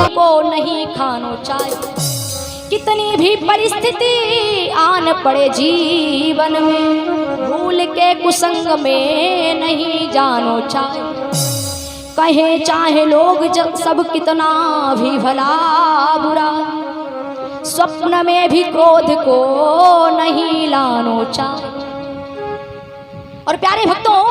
को नहीं खानो चाहिए, कितनी भी परिस्थिति आन पड़े जीवन में, भूल के कुसंग में नहीं जानो चाहिए। कहे चाहे लोग जब सब कितना भी भला बुरा, स्वप्न में भी क्रोध को नहीं लानो चाहिए। और प्यारे भक्तों,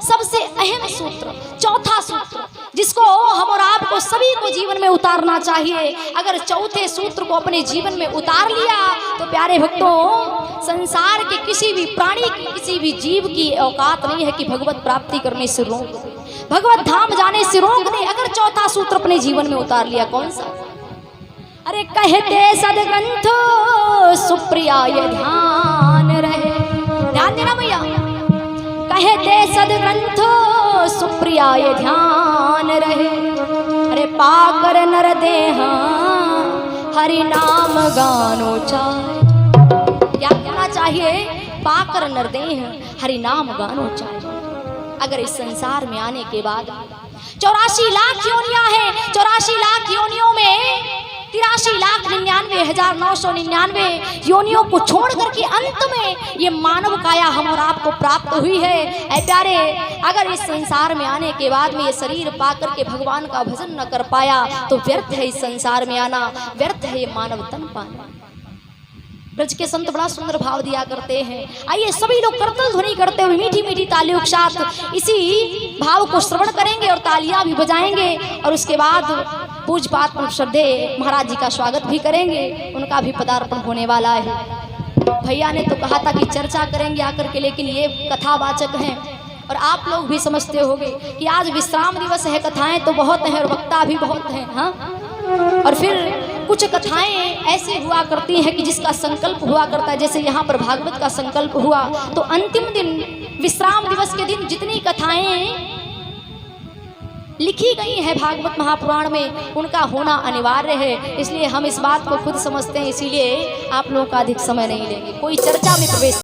सबसे अहम सूत्र, चौथा सूत्र जिसको हम और आपको सभी को जीवन में उतारना चाहिए, अगर चौथे सूत्र को अपने जीवन में उतार लिया तो प्यारे भक्तों, संसार के किसी भी प्राणी की, किसी भी जीव की औकात नहीं है कि भगवत प्राप्ति करने से रोक दे, भगवत धाम जाने से रोक दे। अगर चौथा सूत्र अपने जीवन में उतार लिया, कौन सा? अरे कहते सदग्रंथ सुप्रिया ये ध्यान रहे, ध्यान देना भैया। कहते सदग्रंथ सुप्रिया ये ध्यान रहे, अरे पाकर नर देहा हरि नाम गानो चाहिए। क्या कहना चाहिए? पाकर नर देह हरि नाम गानो चाहिए। अगर इस संसार में आने के बाद 84 लाख योनियां हैं, 84 लाख योनियों में 83,99,999 योनियों को छोड़ करके अंत में ये मानव काया हम और आपको प्राप्त हुई है। ऐ प्यारे, अगर इस संसार में आने के बाद में ये शरीर पाकर के भगवान का भजन न कर पाया तो व्यर्थ है इस संसार में आना, व्यर्थ है ये मानव तन पाना। ब्रज के संत बड़ा सुंदर भाव दिया करते हैं। आइए सभी लोग करतल ध्वनि करते हुए मीठी मीठी तालियों के साथ इसी भाव को श्रवण करेंगे और तालियां भी बजाएंगे, और उसके बाद पूज पाठ श्रद्धे महाराज जी का स्वागत भी करेंगे, उनका भी पदार्पण होने वाला है। भैया ने तो कहा था कि चर्चा करेंगे आकर के, लेकिन ये कथावाचक हैं और आप लोग भी समझते होंगे कि आज विश्राम दिवस है, कथाएं तो बहुत हैं और वक्ता भी बहुत हैं। हाँ, और फिर कुछ कथाएं ऐसे हुआ करती हैं कि जिसका संकल्प हुआ करता है, जैसे यहाँ पर भागवत का संकल्प हुआ तो अंतिम दिन विश्राम दिवस के दिन जितनी कथाएं लिखी गई है भागवत महापुराण में उनका होना अनिवार्य है। इसलिए हम इस बात को खुद समझते हैं, इसीलिए आप लोगों का अधिक समय नहीं लेंगे, कोई चर्चा में प्रवेश